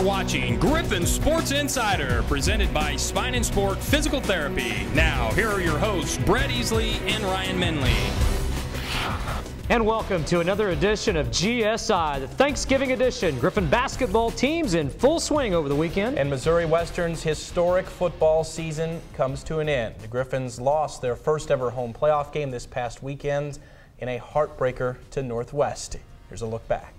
watching Griffon Sports Insider, presented by Spine and Sport Physical Therapy. Now, here are your hosts, Brett Easley and Ryan Minley. And welcome to another edition of GSI, the Thanksgiving edition. Griffon basketball teams in full swing over the weekend. And Missouri Western's historic football season comes to an end. The Griffons lost their first ever home playoff game this past weekend in a heartbreaker to Northwest. Here's a look back.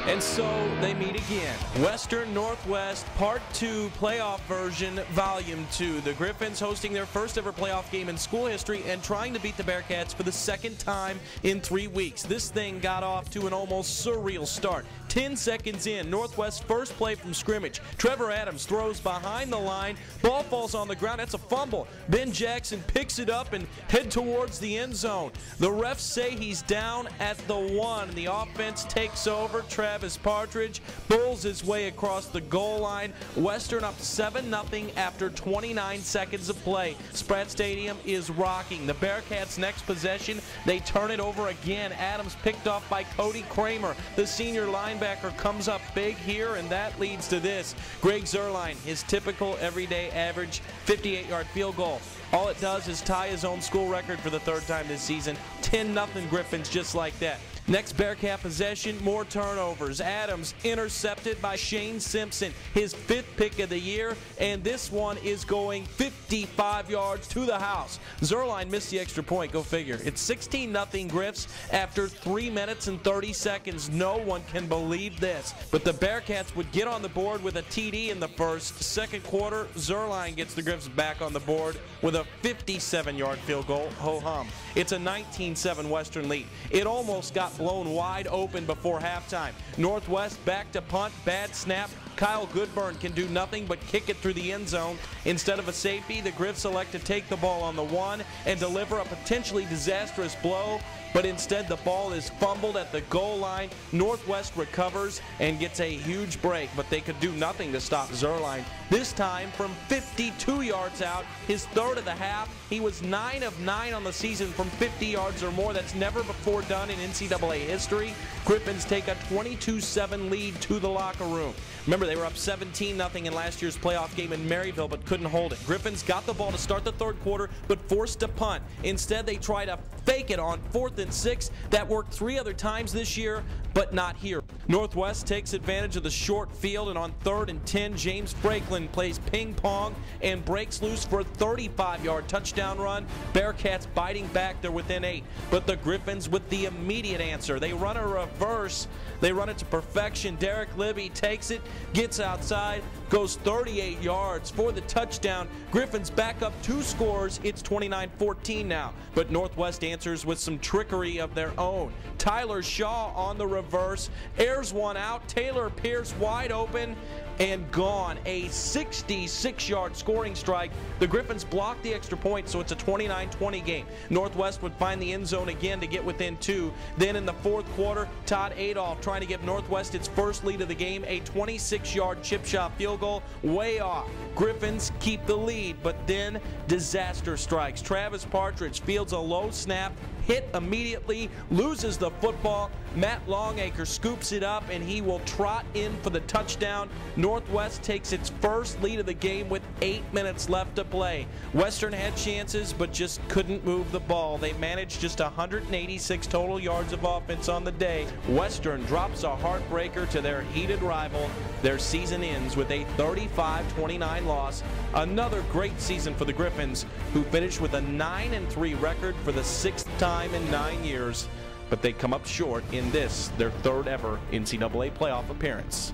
And so they meet again. Western Northwest Part 2 playoff version, Volume 2. The Griffons hosting their first ever playoff game in school history and trying to beat the Bearcats for the second time in 3 weeks. This thing got off to an almost surreal start. 10 seconds in, Northwest's first play from scrimmage. Trevor Adams throws behind the line. Ball falls on the ground. That's a fumble. Ben Jackson picks it up and head towards the end zone. The refs say he's down at the 1. The offense takes over. Travis Partridge bulls his way across the goal line. Western up 7-0 after 29 seconds of play. Spratt Stadium is rocking. The Bearcats' next possession, they turn it over again. Adams picked off by Cody Kramer. The senior linebacker comes up big here, and that leads to this. Greg Zerline, his typical everyday average 58-yard field goal. All it does is tie his own school record for the third time this season. 10-0 Griffons just like that. Next Bearcat possession, more turnovers. Adams intercepted by Shane Simpson, his 5th pick of the year, and this one is going 55 yards to the house. Zerline missed the extra point, go figure. It's 16-0 Griffs after 3 minutes and 30 seconds. No one can believe this. But the Bearcats would get on the board with a TD in the first. Second quarter, Zerline gets the Griffs back on the board with a 57-yard field goal. Ho-hum. It's a 19-7 Western lead. It almost got blown wide open before halftime. Northwest back to punt, bad snap. Kyle Goodburn can do nothing but kick it through the end zone. Instead of a safety, the Griffs select to take the ball on the 1 and deliver a potentially disastrous blow, but instead the ball is fumbled at the goal line. Northwest recovers and gets a huge break, but they could do nothing to stop Zerline. This time from 52 yards out, his third of the half. He was 9 of 9 on the season from 50 yards or more. That's never before done in NCAA history. Griffons take a 22-7 lead to the locker room. Remember, they were up 17-0 in last year's playoff game in Maryville, but couldn't hold it. Griffons got the ball to start the third quarter, but forced to punt. Instead, they try to fake it on 4th and 6. That worked 3 other times this year, but not here. Northwest takes advantage of the short field, and on 3rd and 10, James Franklin plays ping pong and breaks loose for a 35-yard touchdown run. Bearcats biting back, they're within 8. But the Griffons with the immediate answer. They run a reverse. They run it to perfection. Derek Libby takes it, gets outside, goes 38 yards for the touchdown. Griffons back up 2 scores. It's 29-14 now. But Northwest answers with some trickery of their own. Tyler Shaw on the reverse, airs one out. Taylor Pierce wide open and gone. A 66-yard scoring strike. The Griffons blocked the extra point, so it's a 29-20 game. Northwest would find the end zone again to get within 2. Then in the fourth quarter, Todd Adolph trying to give Northwest its first lead of the game. A 26-yard chip shot field goal, way off. Griffons keep the lead, but then disaster strikes. Travis Partridge fields a low snap, hit immediately, loses the football. Matt Longacre scoops it up, and he will trot in for the touchdown. Northwest takes its first lead of the game with 8 minutes left to play. Western had chances, but just couldn't move the ball. They managed just 186 total yards of offense on the day. Western drops a heartbreaker to their heated rival. Their season ends with a 35-29 loss. Another great season for the Griffons, who finished with a 9-3 record for the 6th time in 9 years. But they come up short in this, their 3rd ever NCAA playoff appearance.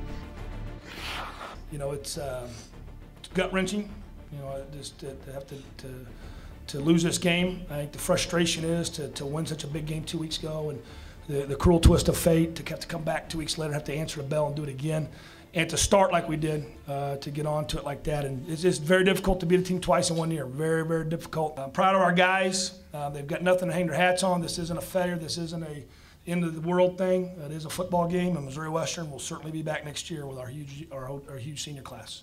You know, it's gut-wrenching, you know, just to have to lose this game. I think the frustration is to win such a big game 2 weeks ago, and the cruel twist of fate to have to come back 2 weeks later, have to answer the bell and do it again, and to start like we did, to get on to it like that. And it's just very difficult to beat a team twice in 1 year. Very, very difficult. I'm proud of our guys. They've got nothing to hang their hats on. This isn't a failure. This isn't a end of the world thing. It is a football game, and Missouri Western will certainly be back next year with our huge senior class.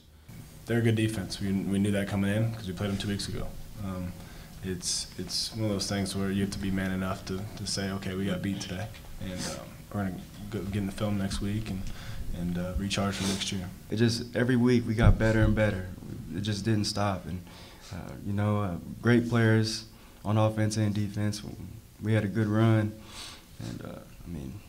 They're a good defense. We knew that coming in because we played them 2 weeks ago. It's one of those things where you have to be man enough to say, okay, we got beat today, and we're going to get in the film next week and recharge for next year. It just, every week we got better and better. It just didn't stop. And, you know, great players on offense and defense. We had a good run, and, I mean,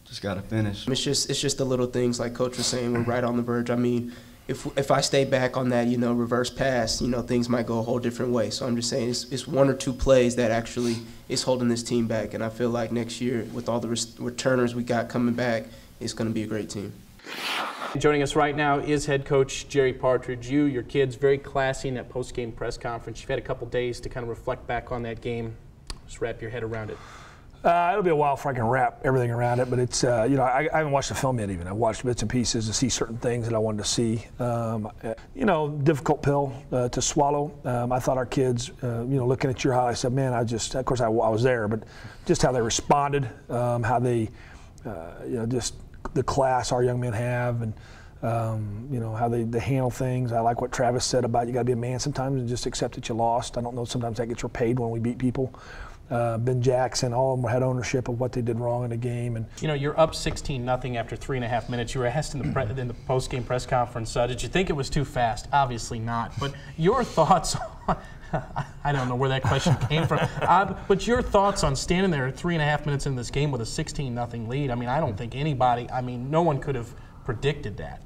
just got to finish. It's just the little things, like Coach was saying, we're right on the verge. I mean, if I stay back on that, you know, reverse pass, you know, things might go a whole different way. So I'm just saying it's one or two plays that actually is holding this team back. And I feel like next year, with all the returners we got coming back, it's going to be a great team. Joining us right now is head coach Jerry Partridge. Your kids, very classy in that post-game press conference. You've had a couple days to kind of reflect back on that game. Just wrap your head around it. It'll be a while before I can wrap everything around it, but it's, you know, I haven't watched the film yet even. I've watched bits and pieces to see certain things that I wanted to see. You know, difficult pill to swallow. I thought our kids, you know, looking at your highlights, I said, man, of course I was there, but just how they responded, how they, you know, just the class our young men have, and you know, how they handle things. I like what Travis said about you got to be a man sometimes and just accept that you lost. I don't know, sometimes that gets repaid when we beat people. Ben Jackson, all of them had ownership of what they did wrong in the game. And you know, you're up 16-0 after 3.5 minutes. You were asked in the post-game press conference, did you think it was too fast? Obviously not. But your thoughts on, I don't know where that question came from, but your thoughts on standing there 3.5 minutes in this game with a 16-0 lead. I mean, I don't think anybody, I mean, no one could have predicted that.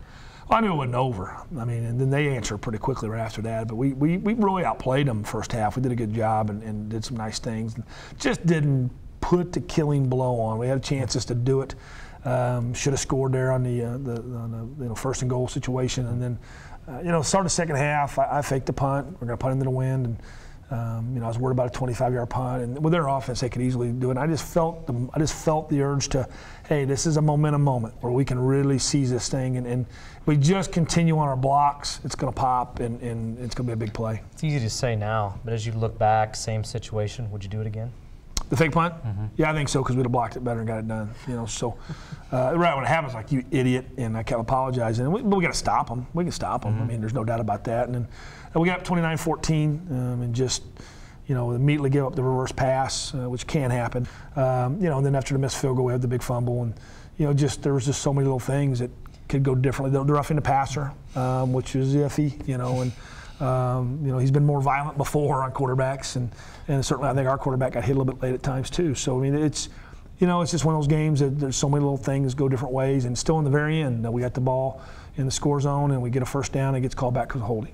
Well, I knew it wasn't over. I mean, and then they answered pretty quickly right after that. But we really outplayed them first half. We did a good job and did some nice things. Just didn't put the killing blow on. We had chances to do it. Should have scored there on the you know, first and goal situation. And then, you know, start the second half. I faked the punt. We're going to punt into the wind. And you know, I was worried about a 25-yard punt. And with their offense, they could easily do it. And I just felt the urge to, hey, this is a momentum moment where we can really seize this thing. And we just continue on our blocks, it's going to pop, and it's going to be a big play. It's easy to say now, but as you look back, same situation, would you do it again? The fake punt? Mm-hmm. Yeah, I think so, because we'd have blocked it better and got it done. You know, so right when it happens, like, you idiot, and I kept apologizing. But we got to stop them. We can stop them. Mm-hmm. I mean, there's no doubt about that. And then we got up 29-14, and just, you know, immediately give up the reverse pass, which can happen. You know, and then after the missed field goal, we had the big fumble, and you know, there was just so many little things that could go differently. The roughing the passer, which is iffy, you know, and you know, he's been more violent before on quarterbacks, and certainly I think our quarterback got hit a little bit late at times too. So I mean, it's, you know, it's just one of those games that there's so many little things go different ways, and still in the very end, we got the ball in the score zone and we get a first down and it gets called back because of holding.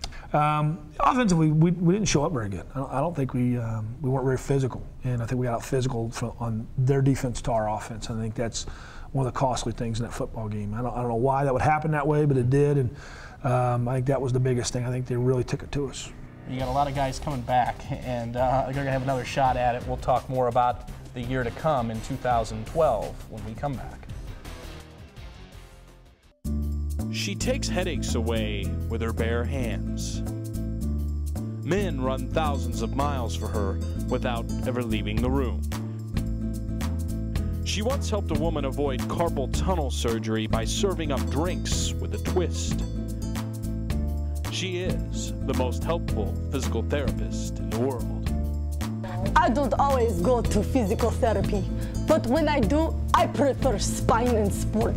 Offensively, we didn't show up very good. I don't think we weren't very physical, and I think we got out physical on their defense to our offense. I think that's one of the costly things in that football game. I don't know why that would happen that way, but it did, and I think that was the biggest thing. I think they really took it to us. You got a lot of guys coming back, and they're going to have another shot at it. We'll talk more about the year to come in 2012 when we come back. She takes headaches away with her bare hands. Men run thousands of miles for her without ever leaving the room. She once helped a woman avoid carpal tunnel surgery by serving up drinks with a twist. She is the most helpful physical therapist in the world. I don't always go to physical therapy, but when I do, I prefer spine and sport.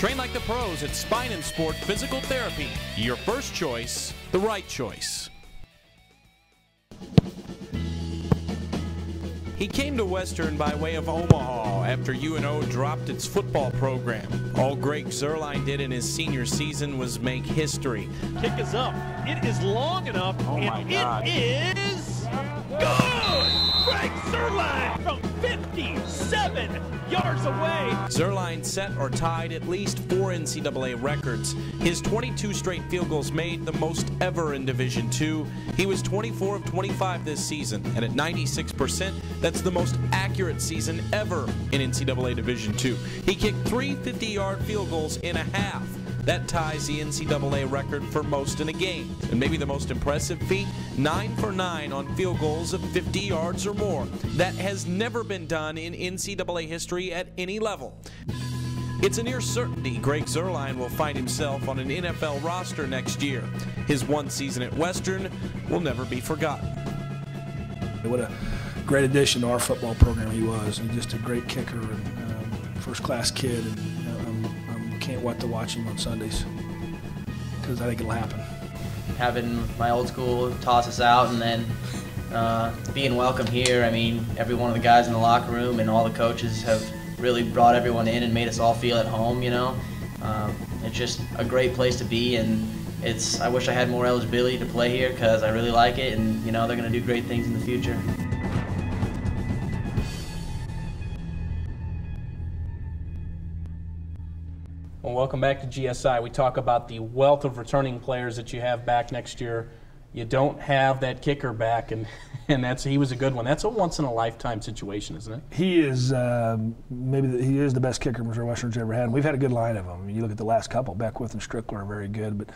Train like the pros at Spine and Sport Physical Therapy. Your first choice, the right choice. He came to Western by way of Omaha after UNO dropped its football program. All Greg Zuerlein did in his senior season was make history. Kick is up. It is long enough, and it is good! Greg Zuerlein from 57 yards away. Zerline set or tied at least 4 NCAA records. His 22 straight field goals made, the most ever in Division II. He was 24 of 25 this season, and at 96%, that's the most accurate season ever in NCAA Division II. He kicked 3 50-yard field goals in a half. That ties the NCAA record for most in a game. And maybe the most impressive feat, 9 for 9 on field goals of 50 yards or more. That has never been done in NCAA history at any level. It's a near certainty Greg Zerline will find himself on an NFL roster next year. His one season at Western will never be forgotten. What a great addition to our football program he was. He's just a great kicker and first-class kid. And can't wait to watch him on Sundays because I think it'll happen. Having my old school toss us out and then being welcome here, I mean, every one of the guys in the locker room and all the coaches have really brought everyone in and made us all feel at home, you know. It's just a great place to be, and I wish I had more eligibility to play here because I really like it, and, you know, they're going to do great things in the future. Well, welcome back to GSI. We talk about the wealth of returning players that you have back next year. You don't have that kicker back, and he was a good one. That's a once-in-a-lifetime situation, isn't it? He is he is the best kicker Missouri Western's ever had. And we've had a good line of them. I mean, you look at the last couple, Beckwith and Strickler are very good, but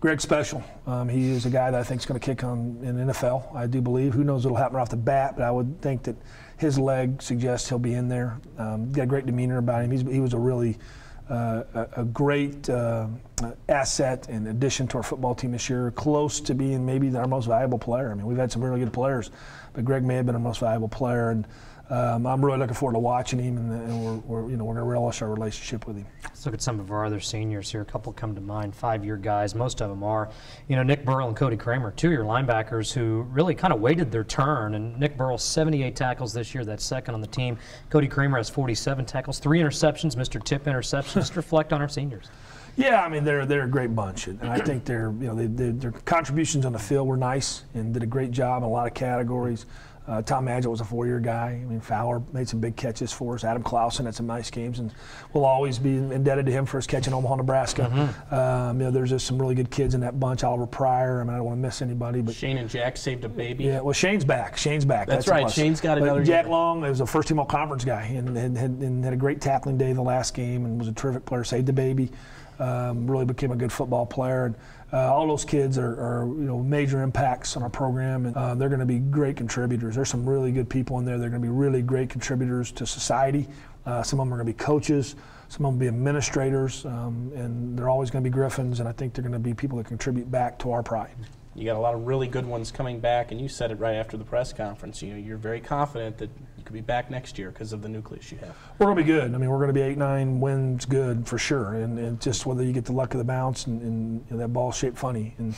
Greg's special. He is a guy that I think is going to kick in NFL, I do believe. Who knows what will happen off the bat, but I would think that his leg suggests he'll be in there. Got a great demeanor about him. He was a really a great asset and addition to our football team this year, close to being maybe our most valuable player. I mean, we've had some really good players, but Greg may have been our most valuable player, and I'm really looking forward to watching him, and we're going to relish our relationship with him. Let's look at some of our other seniors here. A couple come to mind, 5-year guys. Most of them are, Nick Burrell and Cody Kramer, 2-year linebackers who really kind of waited their turn. And Nick Burrell, 78 tackles this year. That's second on the team. Cody Kramer has 47 tackles, 3 interceptions. Mr. Tip interceptions. Just reflect on our seniors. Yeah, I mean they're a great bunch, and I think their contributions on the field were nice and did a great job in a lot of categories. Tom Madgett was a 4-year guy. I mean, Fowler made some big catches for us. Adam Clausen had some nice games, and we'll always be indebted to him for his catch in Omaha, Nebraska. There's just some really good kids in that bunch. Oliver Pryor. I mean, I don't want to miss anybody, but Shane and Jack saved a baby. Yeah, well, Shane's back. That's right. Shane's got another. Jack Long was a first-team all-conference guy, and had a great tackling day the last game, and was a terrific player. Saved the baby. Really became a good football player. And, all those kids are major impacts on our program, and they're going to be great contributors. There's some really good people in there. They're going to be really great contributors to society. Some of them are going to be coaches. Some of them will be administrators, and they're always going to be Griffins, and I think they're going to be people that contribute back to our pride. You got a lot of really good ones coming back, and you said it right after the press conference. You're very confident that you could be back next year because of the nucleus you have. We're going to be good. I mean, we're going to be 8-9 wins good for sure, and just whether you get the luck of the bounce and that ball's shaped funny, and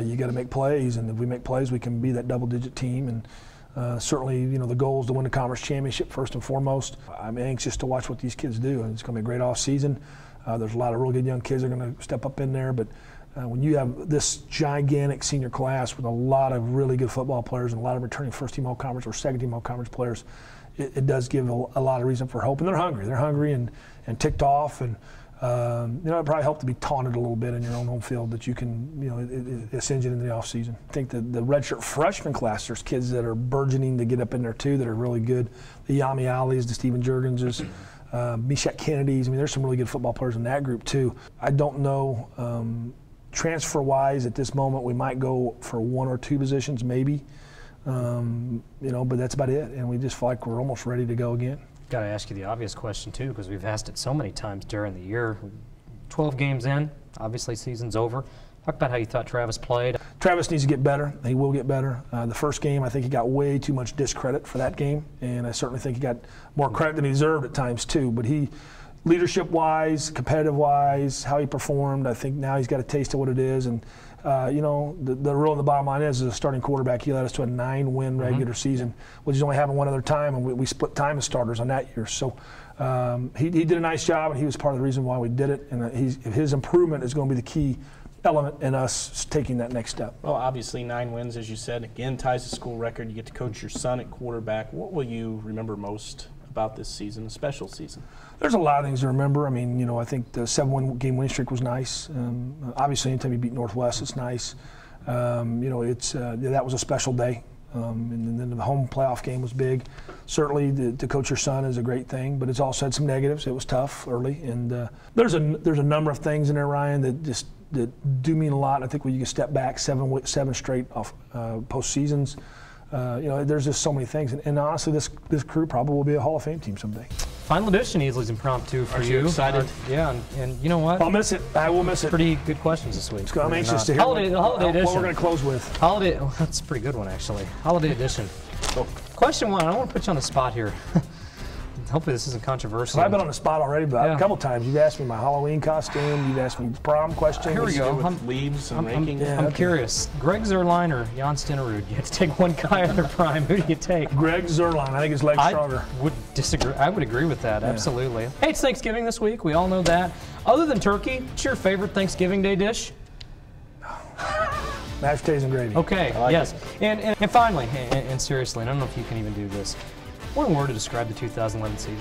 you got to make plays, and if we make plays, we can be that double-digit team. And certainly, the goal is to win the conference championship first and foremost. I'm anxious to watch what these kids do, and it's going to be a great off season. There's a lot of really good young kids that are going to step up in there, but when you have this gigantic senior class with a lot of really good football players and a lot of returning first-team all-conference or second-team all-conference players, it does give a lot of reason for hope. And they're hungry. They're hungry and ticked off. And, it probably helped to be taunted a little bit in your own home field that you can, ascend in the offseason. I think that the redshirt freshman class, there's kids that are burgeoning to get up in there, too, that are really good. The Yami Ali's, the Stephen Jurgenses, Mishak Kennedy's. I mean, there's some really good football players in that group, too. I don't know. Transfer-wise, at this moment, we might go for 1 or 2 positions, maybe. But that's about it. And we just feel like we're almost ready to go again. Got to ask you the obvious question, too, because we've asked it so many times during the year. 12 games in, obviously season's over. Talk about how you thought Travis played. Travis needs to get better. He will get better. The first game, I think he got way too much discredit for that game, and I certainly think he got more credit than he deserved at times, too. But leadership-wise, competitive-wise, how he performed, I think now he's got a taste of what it is. And, the real and the bottom line is, as a starting quarterback, he led us to a 9-win regular season, which is only happened one other time, and we split time as starters on that year. So he did a nice job, and he was part of the reason why we did it. And his improvement is going to be the key element in us taking that next step. Well, obviously 9 wins, as you said, again, ties the school record. You get to coach your son at quarterback. What will you remember most about this season, a special season? There's a lot of things to remember. I mean, you know, I think the 7-1 game winning streak was nice. Obviously, anytime you beat Northwest, it's nice. You know, that was a special day. And then the home playoff game was big. Certainly, to coach your son is a great thing, but it's also had some negatives. It was tough early, and there's a number of things in there, Ryan, that do mean a lot. I think when you can step back seven straight off postseasons, you know, there's just so many things. And honestly, this crew probably will be a Hall of Fame team someday. Final edition, Easley's Impromptu for Are you excited? Yeah, and you know what? I'll miss it. I will miss it. Pretty good questions this week. I'm anxious to hear holiday edition. what we're going to close with. Holiday. Oh, that's a pretty good one, actually. Holiday edition. Question 1. I don't want to put you on the spot here. Hopefully this isn't controversial. I've been on the spot already, but a couple times. You've asked me my Halloween costume. You've asked me prom question. Here we go. Leaves and ranking. I'm curious. Greg Zuerlein or Jan Stenerud? You have to take one guy in their prime. Who do you take? Greg Zuerlein. I think his leg's stronger. I would disagree. I would agree with that. Absolutely. Hey, it's Thanksgiving this week. We all know that. Other than turkey, what's your favorite Thanksgiving Day dish? Mashed potatoes and gravy. Okay. Yes. And finally, and seriously, and I don't know if you can even do this. One word to describe the 2011 season.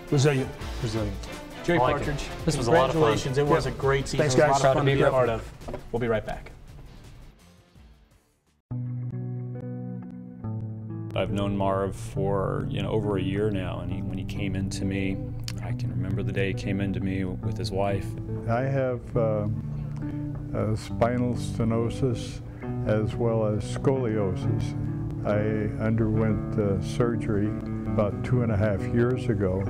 Resilient. Resilient. Jerry I like Partridge, it. This was a lot of fun. Congratulations. It was a great season. Thanks, It was guys. a lot of fun Proud to to be be a part of. We'll be right back. I've known Marv for over a year now, and when he came into me, I can remember the day he came into me with his wife. I have spinal stenosis as well as scoliosis. I underwent surgery about 2.5 years ago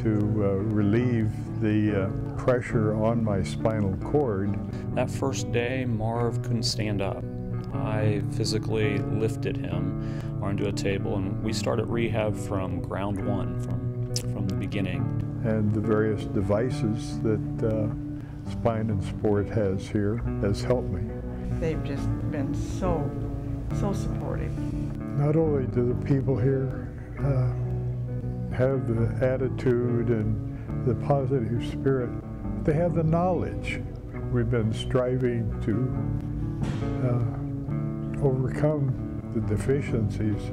to relieve the pressure on my spinal cord. That first day, Marv couldn't stand up. I physically lifted him onto a table, and we started rehab from ground one, from the beginning. And the various devices that Spine and Sport has here has helped me. They've just been so supportive. Not only do the people here have the attitude and the positive spirit, they have the knowledge. We've been striving to overcome the deficiencies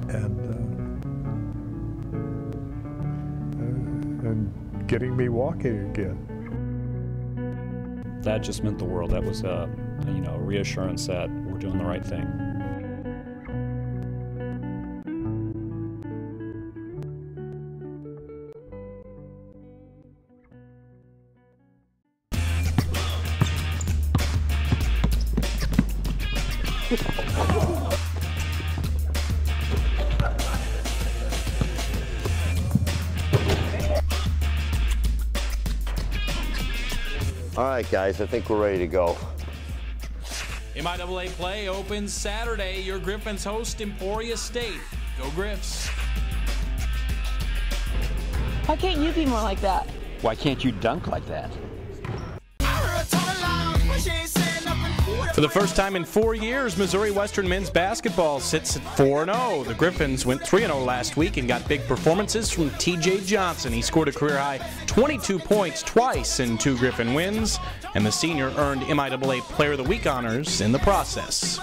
and getting me walking again. That just meant the world. That was a reassurance that we're doing the right thing. All right, guys, I think we're ready to go. MIAA play opens Saturday. Your Griffins host Emporia State. Go Griffs. Why can't you be more like that? Why can't you dunk like that? For the first time in 4 years, Missouri Western men's basketball sits at 4-0. The Griffins went 3-0 last week and got big performances from T.J. Johnson. He scored a career-high 22 points twice in 2 Griffin wins, and the senior earned MIAA Player of the Week honors in the process.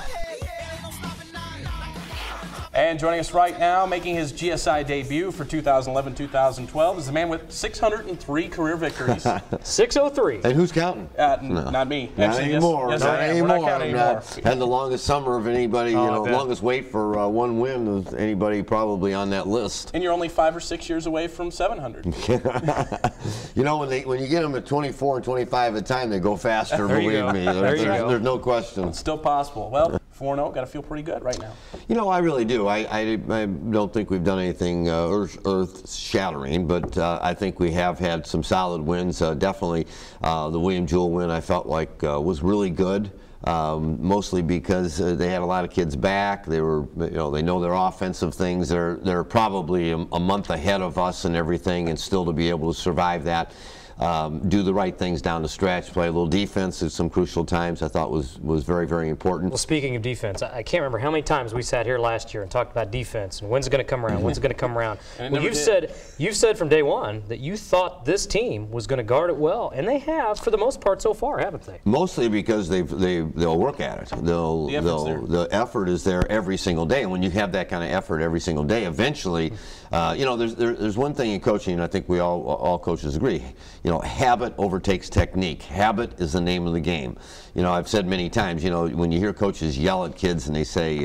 And joining us right now, making his GSI debut for 2011-2012, is the man with 603 career victories. 603. And who's counting? No. Not me. Not Actually, anymore. Yes, not anymore. We're not counting anymore. Had the longest summer of anybody, longest wait for one win of anybody probably on that list. And you're only 5 or 6 years away from 700. You know, when you get them at 24 and 25 at a time, they go faster, believe me. There's no question. It's still possible. Well, 4-0, got to feel pretty good right now. You know, I really do. I don't think we've done anything earth-shattering, but I think we have had some solid wins. Definitely the William Jewell win I felt like was really good, mostly because they had a lot of kids back. They were, they know their offensive things. They're probably a month ahead of us and everything, and still to be able to survive that. do the right things down the stretch, play a little defense at some crucial times. I thought was very, very important. Well, speaking of defense, I can't remember how many times we sat here last year and talked about defense and when's it going to come around, when's it going to come around. Well, you've said from day one that you thought this team was going to guard it well, and they have for the most part so far, haven't they? Mostly because they'll work at it. The effort is there every single day, and when you have that kind of effort every single day, eventually, you know, there's one thing in coaching, and I think we all coaches agree. You know, habit overtakes technique. Habit is the name of the game. You know, I've said many times, you know, when you hear coaches yell at kids and they say, you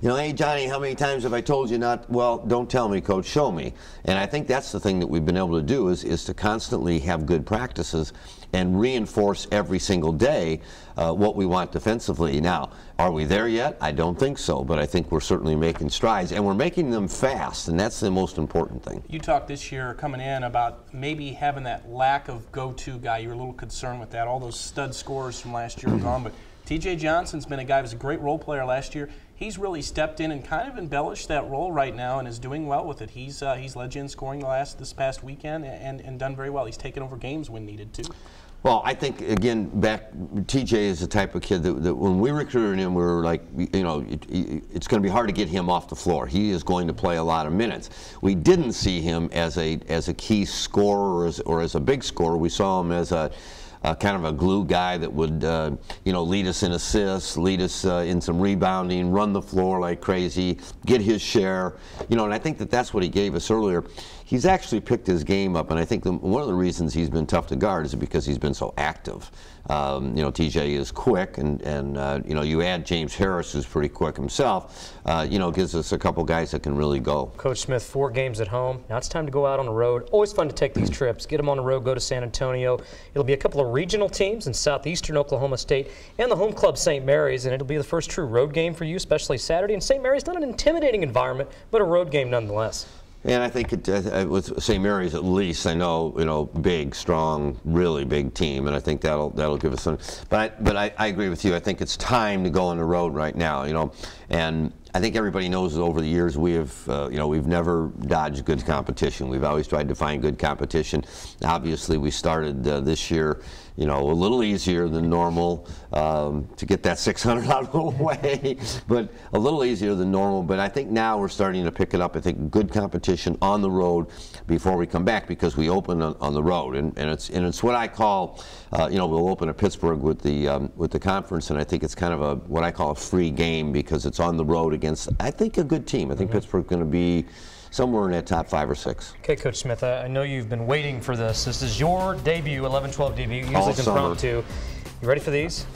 know, hey, Johnny, how many times have I told you not? Well, don't tell me, coach, show me. And I think that's the thing that we've been able to do is to constantly have good practices and reinforce every single day what we want defensively. Now, are we there yet? I don't think so, but I think we're certainly making strides, and we're making them fast, and that's the most important thing. You talked this year coming in about maybe having that lack of go-to guy. You were a little concerned with that. All those stud scorers from last year are gone, but T.J. Johnson's been a guy who was a great role player last year. He's really stepped in and kind of embellished that role right now and is doing well with it. He's led you in scoring this past weekend and done very well. He's taken over games when needed too. Well, I think, again, TJ is the type of kid that when we recruited him, we were like, you know, it's going to be hard to get him off the floor. He is going to play a lot of minutes. We didn't see him as a key scorer or as a big scorer. We saw him as a kind of a glue guy that would, you know, lead us in assists, lead us in some rebounding, run the floor like crazy, get his share. You know, and I think that's what he gave us earlier. He's actually picked his game up, and I think one of the reasons he's been tough to guard is because he's been so active. You know, TJ is quick, and you know, you add James Harris, who's pretty quick himself, you know, gives us a couple guys that can really go. Coach Smith, 4 games at home. Now it's time to go out on the road. Always fun to take these trips. Get them on the road, go to San Antonio. It'll be a couple of regional teams in southeastern Oklahoma State and the home club St. Mary's, and it'll be the first true road game for you, especially Saturday. And St. Mary's, not an intimidating environment, but a road game nonetheless. And I think with St. Mary's, at least, I know, you know, big, strong, really big team, and I think that'll give us some. But I agree with you. I think it's time to go on the road right now, you know, and I think everybody knows that over the years we have, you know, we've never dodged good competition. We've always tried to find good competition. Obviously, we started this year, you know, a little easier than normal to get that 600 out of the way, but a little easier than normal. But I think now we're starting to pick it up. I think good competition on the road before we come back, because we open on the road, and it's what I call, you know, we'll open at Pittsburgh with the conference, and I think it's kind of what I call a free game because it's on the road against, I think, a good team. I think Pittsburgh's going to be somewhere in that top 5 or 6. Okay, Coach Smith, I know you've been waiting for this. This is your debut, 11-12 debut, usually impromptu. You ready for these?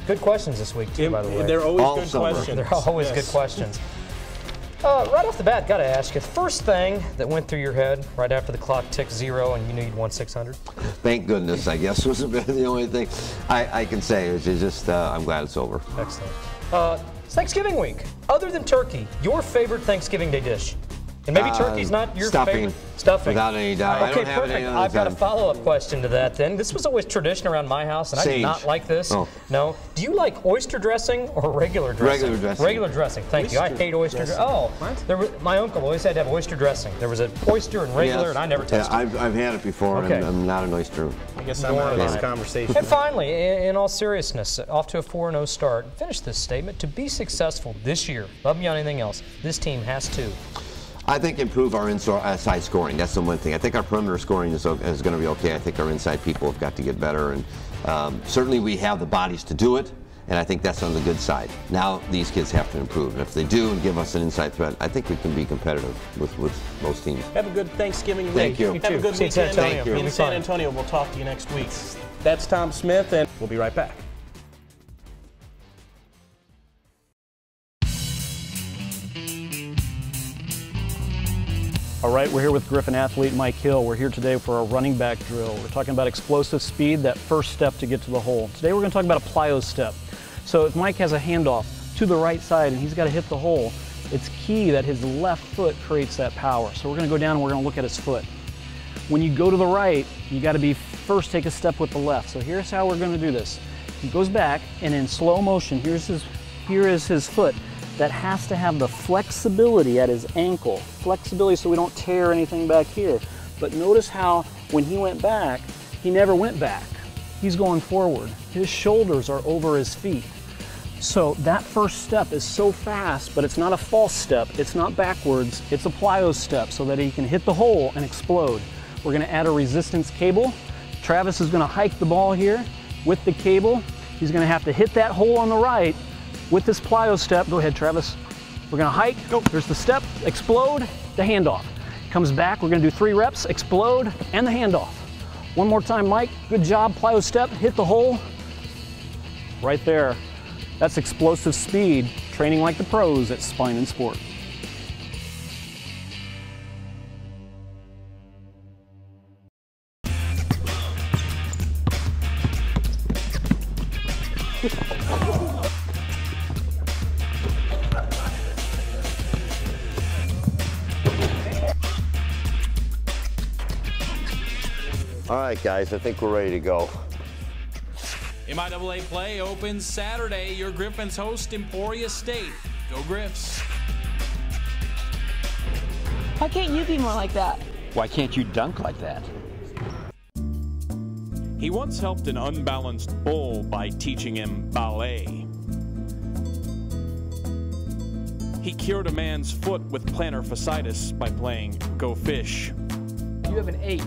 Good questions this week, too, by the way. They're always good questions. They're always good questions. Right off the bat, got to ask you, the first thing that went through your head right after the clock ticked 0 and you knew you'd won 600? Thank goodness, I guess, was the only thing I can say. It's just, I'm glad it's over. Excellent. It's Thanksgiving week. Other than turkey, your favorite Thanksgiving Day dish? And maybe turkey's not your favorite. Stuffing. Without any doubt. Okay, I don't have perfect. it any other I've got a time. follow-up question to that then. This was always tradition around my house, and I did not like this. Oh. No. Do you like oyster dressing or regular dressing? Regular dressing. Regular dressing. Thank you. I hate oyster dressing. Oh. What? My uncle always had to have oyster dressing. There was an oyster and regular, and I never touched it. I've had it before, and I'm not an oyster. I guess I'm out of this conversation. And finally, in all seriousness, off to a 4-0 start. Finish this statement. To be successful this year, above and beyond anything else, this team has to. I think improve our inside scoring. That's the one thing. I think our perimeter scoring is going to be okay. I think our inside people have got to get better, and certainly we have the bodies to do it, and I think that's on the good side. Now these kids have to improve, and if they do and give us an inside threat, I think we can be competitive with most teams. Have a good Thanksgiving week. Thank you. Have a good weekend Thank you. in San Antonio. We'll talk to you next week. That's Tom Smith, and we'll be right back. All right, we're here with Griffon athlete Mike Hill. We're here today for a running back drill. We're talking about explosive speed, that first step to get to the hole. Today we're going to talk about a plyo step. So if Mike has a handoff to the right side and he's got to hit the hole, it's key that his left foot creates that power. So we're going to go down and we're going to look at his foot. When you go to the right, you got to first take a step with the left. So here's how we're going to do this. He goes back, and in slow motion, here is his foot. That has to have the flexibility at his ankle. Flexibility so we don't tear anything back here. But notice how when he went back, he never went back. He's going forward. His shoulders are over his feet. So that first step is so fast, but it's not a false step. It's not backwards. It's a plyo step so that he can hit the hole and explode. We're going to add a resistance cable. Travis is going to hike the ball here with the cable. He's going to have to hit that hole on the right with this plyo step. Go ahead, Travis. We're going to hike. Go. There's the step, explode, the handoff. Comes back. We're going to do 3 reps, explode, and the handoff. One more time, Mike. Good job. Plyo step, hit the hole. Right there. That's explosive speed, training like the pros at Spine and Sport. All right, guys, I think we're ready to go. MIAA play opens Saturday. Your Griffons host Emporia State. Go Griffs. Why can't you be more like that? Why can't you dunk like that? He once helped an unbalanced bull by teaching him ballet. He cured a man's foot with plantar fasciitis by playing Go Fish. You have an 8.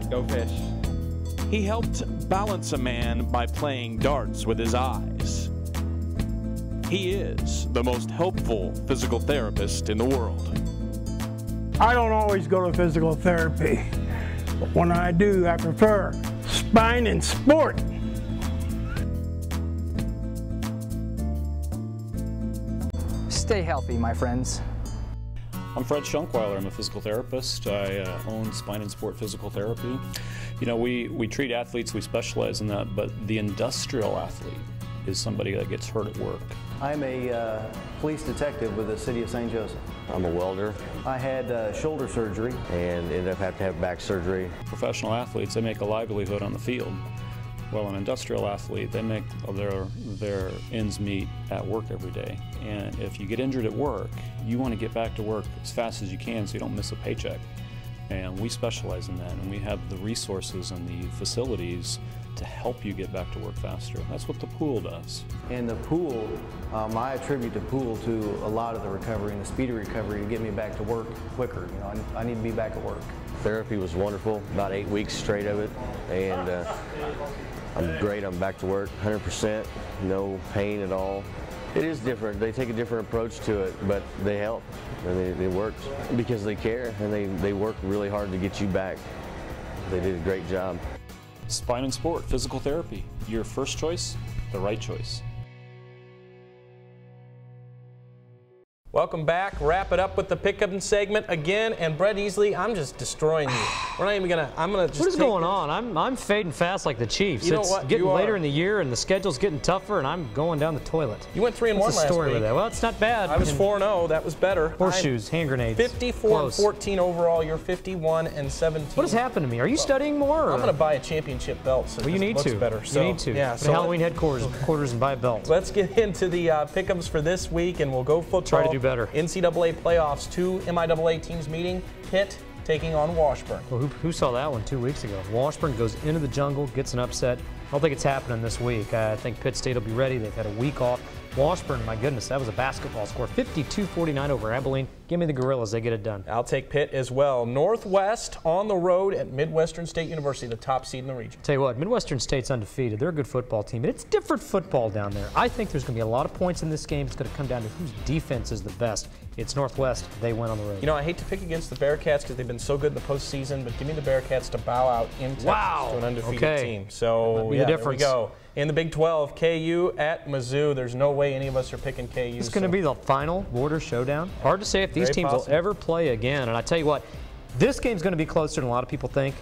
Go Fish. He helped balance a man by playing darts with his eyes. He is the most helpful physical therapist in the world. I don't always go to physical therapy, but when I do, I prefer Spine and Sport. Stay healthy, my friends. I'm Fred Schunkweiler. I'm a physical therapist. I own Spine and Sport Physical Therapy. You know, we treat athletes, we specialize in that, but the industrial athlete is somebody that gets hurt at work. I'm a police detective with the city of St. Joseph. I'm a welder. I had shoulder surgery. And ended up having to have back surgery. Professional athletes, they make a livelihood on the field. Well, an industrial athlete, they make their ends meet at work every day. And if you get injured at work, you want to get back to work as fast as you can so you don't miss a paycheck. And we specialize in that, and we have the resources and the facilities to help you get back to work faster. That's what the pool does. And the pool, I attribute the pool to a lot of the recovery and the speedy recovery to get me back to work quicker. You know, I need to be back at work. Therapy was wonderful, about 8 weeks straight of it, and I'm great. I'm back to work, 100%, no pain at all. It is different. They take a different approach to it, but they help, and it works because they care, and they work really hard to get you back. They did a great job. Spine and Sport Physical Therapy, your first choice, the right choice. Welcome back. Wrap it up with the pickup segment again. And Brett Easley, I'm just destroying you. We're not even gonna. I'm gonna just. What is going on? I'm fading fast like the Chiefs. You know it's what? getting later in the year, and the schedule's getting tougher, and I'm going down the toilet. You went 3-1 What's the last story week. with that? Well, it's not bad. I was 4-0. That was better. Horseshoes, hand grenades. 54-14 overall. You're 51-17. What has happened to me? Are you studying more? Or? I'm gonna buy a championship belt. So well, you need looks to. Better. So, you need to. Yeah. Go to So Halloween headquarters and buy a belt. Let's get into the pickups for this week, and we'll go football. Try to do better. NCAA playoffs. 2 MIAA teams meeting. Pitt taking on Washburn. Well, who saw that one 2 weeks ago? Washburn goes into the jungle, gets an upset. I don't think it's happening this week. I think Pitt State will be ready. They've had a week off. Washburn, my goodness, that was a basketball score. 52-49 over Abilene. Give me the Gorillas. They get it done. I'll take Pitt as well. Northwest on the road at Midwestern State University, the top seed in the region. Tell you what, Midwestern State's undefeated. They're a good football team, but it's different football down there. I think there's going to be a lot of points in this game. It's going to come down to whose defense is the best. It's Northwest. They win on the road. You know, I hate to pick against the Bearcats because they've been so good in the postseason, but give me the Bearcats to bow out in Texas to an undefeated team. So, yeah, there we go. In the Big 12, KU at Mizzou. There's no way any of us are picking KU. It's going to be the final border showdown. Hard to say if these teams will ever play again. And I tell you what, this game's going to be closer than a lot of people think.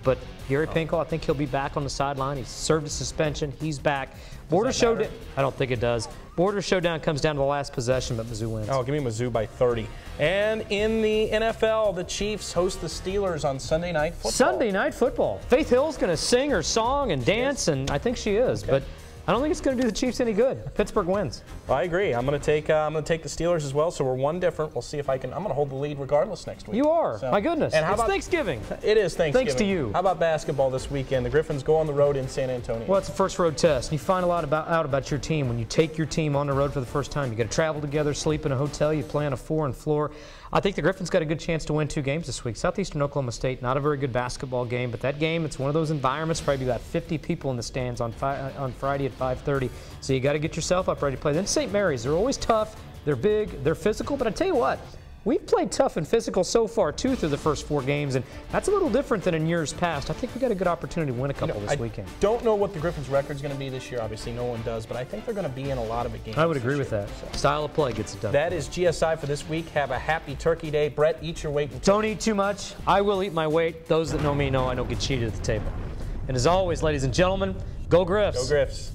But Gary Pinkel, I think he'll be back on the sideline. He's served a suspension. He's back. Border showdown. I don't think it does. Border showdown comes down to the last possession, but Mizzou wins. Oh, give me Mizzou by 30. And in the NFL, the Chiefs host the Steelers on Sunday Night Football. Sunday Night Football. Faith Hill's going to sing her song and dance, and I think she is. Okay. But I don't think it's going to do the Chiefs any good. Pittsburgh wins. I agree. I'm going to take the Steelers as well. So we're one different. We'll see if I can. I'm going to hold the lead regardless next week. You are. So, My goodness. And how it's about Thanksgiving. It is Thanksgiving. Thanks to you. How about basketball this weekend? The Griffins go on the road in San Antonio. Well, it's the first road test. You find a lot out about your team when you take your team on the road for the first time. You got to travel together, sleep in a hotel. You play on a foreign floor. I think the Griffins got a good chance to win 2 games this week. Southeastern Oklahoma State, not a very good basketball game, but that game, it's one of those environments, probably about 50 people in the stands on Friday at 5:30. So you got to get yourself up ready to play. Then St. Mary's, they're always tough, they're big, they're physical, but I tell you what, we've played tough and physical so far, too, through the first 4 games, and that's a little different than in years past. I think we got a good opportunity to win a couple this weekend. Don't know what the Griffins' record's going to be this year. Obviously, no one does, but I think they're going to be in a lot of games. I would agree with that. Style of play gets it done. That is GSI for this week. Have a happy Turkey Day. Brett, eat your weight. Don't eat too much. I will eat my weight. Those that know me know I don't get cheated at the table. And as always, ladies and gentlemen, go Griffs. Go Griffs.